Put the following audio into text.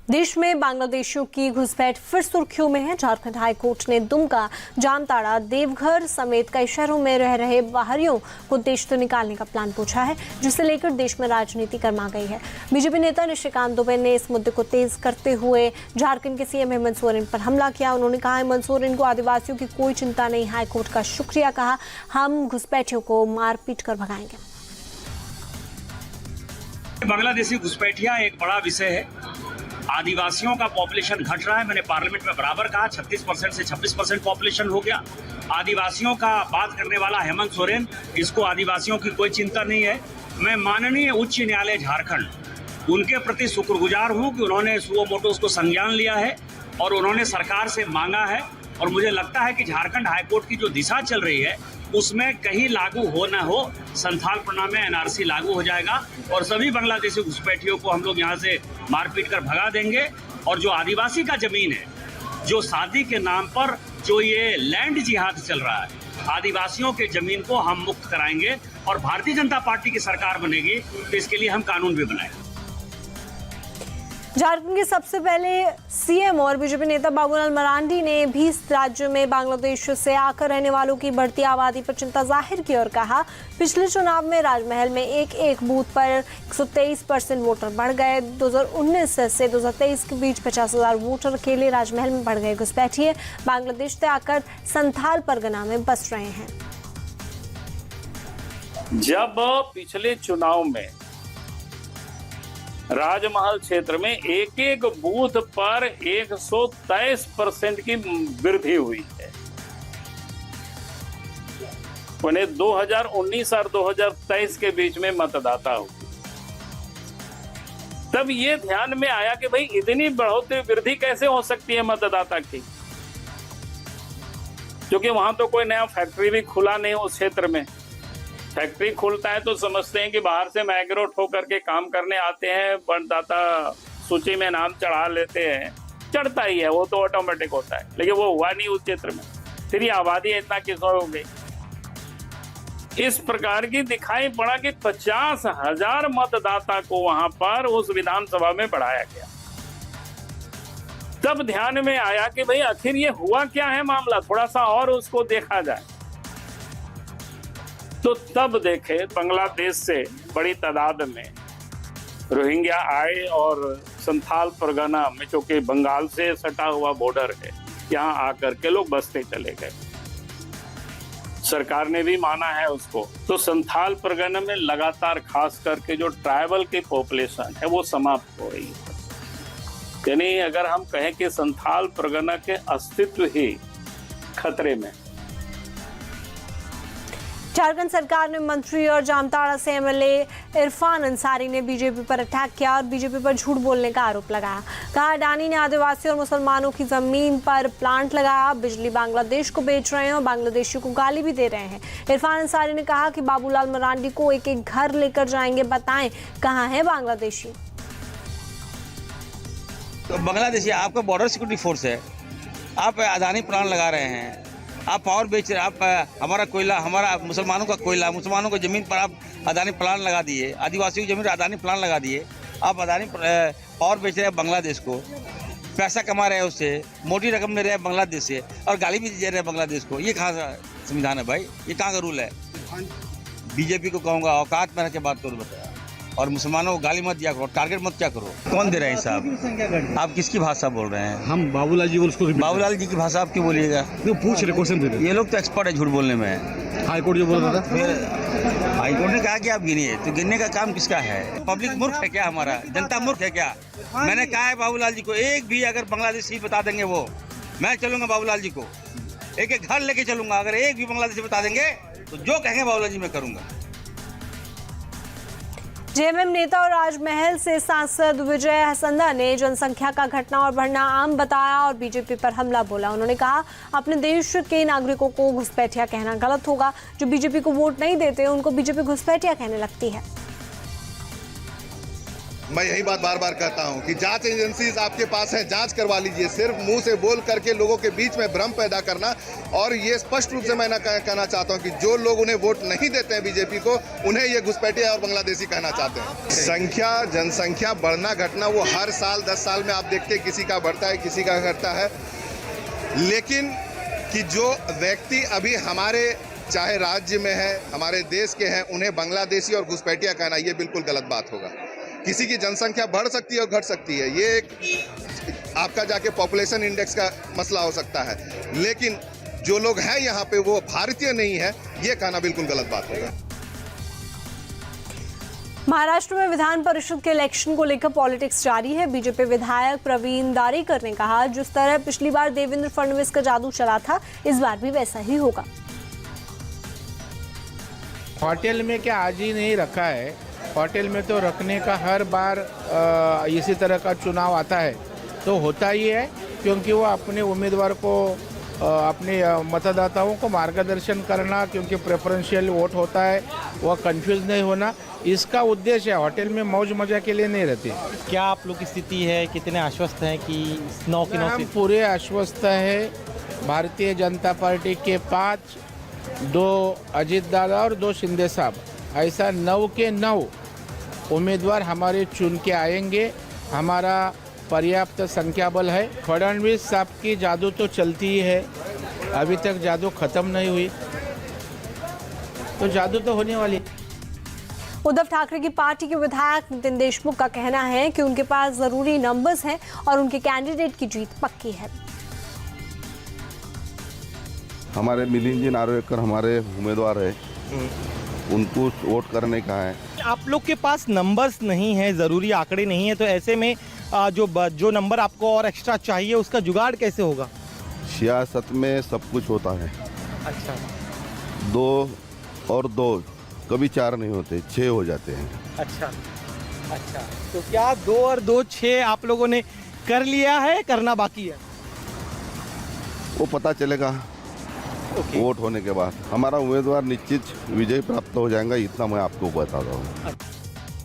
देश में बांग्लादेशियों की घुसपैठ फिर सुर्खियों में है। झारखंड हाईकोर्ट ने दुमका, जामताड़ा, देवघर समेत कई शहरों में रह रहे बाहरियों को देश से निकालने का प्लान पूछा है, जिसे लेकर देश में राजनीति गर्मा गई है। बीजेपी नेता निशिकांत दुबे ने इस मुद्दे को तेज करते हुए झारखंड के सीएम हेमंत सोरेन पर हमला किया। उन्होंने कहा, हेमंत सोरेन को आदिवासियों की कोई चिंता नहीं। हाईकोर्ट का शुक्रिया कहा, हम घुसपैठियों को मारपीट कर भगाएंगे। बांग्लादेशी घुसपैठिया एक बड़ा विषय है। आदिवासियों का पॉपुलेशन घट रहा है। मैंने पार्लियामेंट में बराबर कहा 36% से 26% पॉपुलेशन हो गया। आदिवासियों का बात करने वाला हेमंत सोरेन, इसको आदिवासियों की कोई चिंता नहीं है। मैं माननीय उच्च न्यायालय झारखंड उनके प्रति शुक्रगुजार हूं कि उन्होंने सुओ मोटो को संज्ञान लिया है और उन्होंने सरकार से मांगा है। और मुझे लगता है कि झारखंड हाईकोर्ट की जो दिशा चल रही है उसमें कहीं लागू हो न हो, संथाल प्रणाम में एनआरसी लागू हो जाएगा और सभी बांग्लादेशी घुसपैठियों को हम लोग यहाँ से मारपीट कर भगा देंगे। और जो आदिवासी का जमीन है, जो शादी के नाम पर जो ये लैंड जिहाद चल रहा है, आदिवासियों के जमीन को हम मुक्त कराएंगे और भारतीय जनता पार्टी की सरकार बनेगी तो इसके लिए हम कानून भी बनाएंगे। झारखंड के सबसे पहले सीएम और बीजेपी नेता बाबूलाल मरांडी ने भी इस राज्य में बांग्लादेश से आकर रहने वालों की बढ़ती आबादी पर चिंता जाहिर की और कहा, पिछले चुनाव में राजमहल में एक बूथ पर 123% वोटर बढ़ गए। 2019 से 2023 के बीच 50,000 वोटर अकेले राजमहल में बढ़ गए। घुसपैठिए बांग्लादेश से आकर संथाल परगना में बस रहे हैं। जब पिछले चुनाव में राजमहल क्षेत्र में एक बूथ पर 123% की वृद्धि हुई है, उन्हें 2019 और 2023 के बीच में मतदाता हुई, तब ये ध्यान में आया कि भाई इतनी बढ़ोतरी वृद्धि कैसे हो सकती है मतदाता की, क्योंकि वहां तो कोई नया फैक्ट्री भी खुला नहीं उस क्षेत्र में। फैक्ट्री खुलता है तो समझते हैं कि बाहर से माइग्रेट होकर के काम करने आते हैं, मतदाता सूची में नाम चढ़ा लेते हैं, चढ़ता ही है, वो तो ऑटोमेटिक होता है, लेकिन वो हुआ नहीं उस क्षेत्र में। फिर ये आबादी इतना किसो हो गई। इस प्रकार की दिखाई पड़ा कि 50,000 मतदाता को वहां पर उस विधानसभा में बढ़ाया गया। तब ध्यान में आया कि भाई आखिर ये हुआ क्या है मामला, थोड़ा सा और उसको देखा जाए। तो तब देखे बांग्लादेश से बड़ी तादाद में रोहिंग्या आए और संथाल परगना में, जो कि बंगाल से सटा हुआ बॉर्डर है, यहाँ आकर के लोग बसते चले गए। सरकार ने भी माना है उसको। तो संथाल परगना में लगातार खास करके जो ट्राइबल की पॉपुलेशन है वो समाप्त हो रही है। यानी अगर हम कहें कि संथाल परगना के अस्तित्व ही खतरे में। झारखंड सरकार ने मंत्री और जामताड़ा से एमएलए इरफान अंसारी ने बीजेपी पर अटैक किया और बीजेपी पर झूठ बोलने का आरोप लगाया। कहा, अडानी ने आदिवासी और मुसलमानों की जमीन पर प्लांट लगाया, बिजली बांग्लादेश को बेच रहे हैं और बांग्लादेशियों को गाली भी दे रहे हैं। इरफान अंसारी ने कहा कि बाबूलाल मरांडी को एक एक घर लेकर जाएंगे, बताएं कहाँ है बांग्लादेशी। तो बांग्लादेशी आपका बॉर्डर सिक्योरिटी फोर्स है, आप अडानी प्लांट लगा रहे हैं, आप पावर बेच रहे हैं, आप हमारा कोयला, हमारा मुसलमानों का कोयला, मुसलमानों की ज़मीन पर आप अडानी प्लांट लगा दिए, आदिवासियों की ज़मीन पर अडानी प्लांट लगा दिए, आप अडानी पावर बेच रहे हैं बांग्लादेश को, पैसा कमा रहे हैं उससे, मोटी रकम ले रहे हैं बांग्लादेश से और गाली भी दे रहे हैं बांग्लादेश को। ये कहाँ का संविधान है भाई, ये कहाँ का रूल है? बीजेपी को कहूँगा औकात में रह के बात करो बताया, और मुसलमानों को गाली मत दिया करो, टारगेट मत क्या करो। कौन दे रहे हैं साहब? आप किसकी भाषा बोल रहे हैं? हम बाबूलाल जी बोल, बाबूलाल जी की भाषा आप क्यों बोलिएगा? पूछ रहे, क्वेश्चन दे रहे। ये लोग तो एक्सपर्ट है झूठ बोलने में। हाईकोर्ट जो बोल रहा था, फिर हाईकोर्ट ने कहा कि आप गिनिए, तो गिनने का काम किसका है? पब्लिक मूर्ख है क्या? हमारा जनता मूर्ख है क्या? मैंने कहा है बाबूलाल जी को, एक भी अगर बांग्लादेशी बता देंगे वो, मैं चलूंगा बाबूलाल जी को, एक एक घर लेके चलूंगा। अगर एक भी बांग्लादेशी बता देंगे तो जो कहेंगे बाबूलाल जी मैं करूंगा। जेएमएम नेता और राजमहल से सांसद विजय हसंदा ने जनसंख्या का घटना और बढ़ना आम बताया और बीजेपी पर हमला बोला। उन्होंने कहा, अपने देश के नागरिकों को घुसपैठिया कहना गलत होगा। जो बीजेपी को वोट नहीं देते उनको बीजेपी घुसपैठिया कहने लगती है। मैं यही बात बार बार कहता हूं कि जांच एजेंसीज आपके पास है, जांच करवा लीजिए। सिर्फ मुंह से बोल करके लोगों के बीच में भ्रम पैदा करना, और ये स्पष्ट रूप से मैं कहना चाहता हूं कि जो लोग उन्हें वोट नहीं देते हैं बीजेपी को, उन्हें ये घुसपैठिया और बांग्लादेशी कहना चाहते हैं। जनसंख्या बढ़ना घटना वो हर साल 10 साल में आप देखते हैं, किसी का बढ़ता है किसी का घटता है, लेकिन कि जो व्यक्ति अभी हमारे चाहे राज्य में है, हमारे देश के हैं, उन्हें बांग्लादेशी और घुसपैठिया कहना ये बिल्कुल गलत बात होगा। किसी की जनसंख्या बढ़ सकती है और घट सकती है, ये एक आपका जाके पॉपुलेशन इंडेक्स का मसला हो सकता है, लेकिन जो लोग हैं यहाँ पे वो भारतीय नहीं है, ये कहना बिल्कुल गलत बात होगा। महाराष्ट्र में विधान परिषद के इलेक्शन को लेकर पॉलिटिक्स जारी है। बीजेपी विधायक प्रवीण दारेकर ने कहा, जिस तरह पिछली बार देवेंद्र फडणवीस का जादू चला था, इस बार भी वैसा ही होगा। होटल में क्या आज ही नहीं रखा है, होटल में तो रखने का हर बार इसी तरह का चुनाव आता है तो होता ही है, क्योंकि वो अपने उम्मीदवार को अपने मतदाताओं को मार्गदर्शन करना, क्योंकि प्रेफरेंशियल वोट होता है, वह कंफ्यूज नहीं होना, इसका उद्देश्य है। होटल में मौज मजा के लिए नहीं रहते। क्या आप लोग की स्थिति है, कितने आश्वस्त हैं कि 9 की 9 हम पूरे आश्वस्त है। भारतीय जनता पार्टी के 5, 2 अजीत दादा और 2 शिंदे साहब, ऐसा 9 के 9 उम्मीदवार हमारे चुन के आएंगे। हमारा पर्याप्त संख्या बल है। फडणवीस साहब की जादू तो चलती ही है, अभी तक जादू खत्म नहीं हुई, तो जादू तो होने वाली। उद्धव ठाकरे की पार्टी के विधायक नितिन देशमुख का कहना है कि उनके पास जरूरी नंबर्स हैं और उनके कैंडिडेट की जीत पक्की है। हमारे मिलिंद जी नार्वेकर हमारे उम्मीदवार है, उनको वोट करने का है। आप लोग के पास नंबर्स नहीं है, ज़रूरी आंकड़े नहीं है, तो ऐसे में जो नंबर आपको और एक्स्ट्रा चाहिए उसका जुगाड़ कैसे होगा? सियासत में सब कुछ होता है। अच्छा, 2 और 2 कभी 4 नहीं होते, 6 हो जाते हैं। अच्छा, तो क्या 2 और 2 6 आप लोगों ने कर लिया है, करना बाकी है? वो पता चलेगा वोट होने के बाद। हमारा उम्मीदवार निश्चित विजय प्राप्त हो जाएगा, इतना मैं आपको बता रहा हूँ।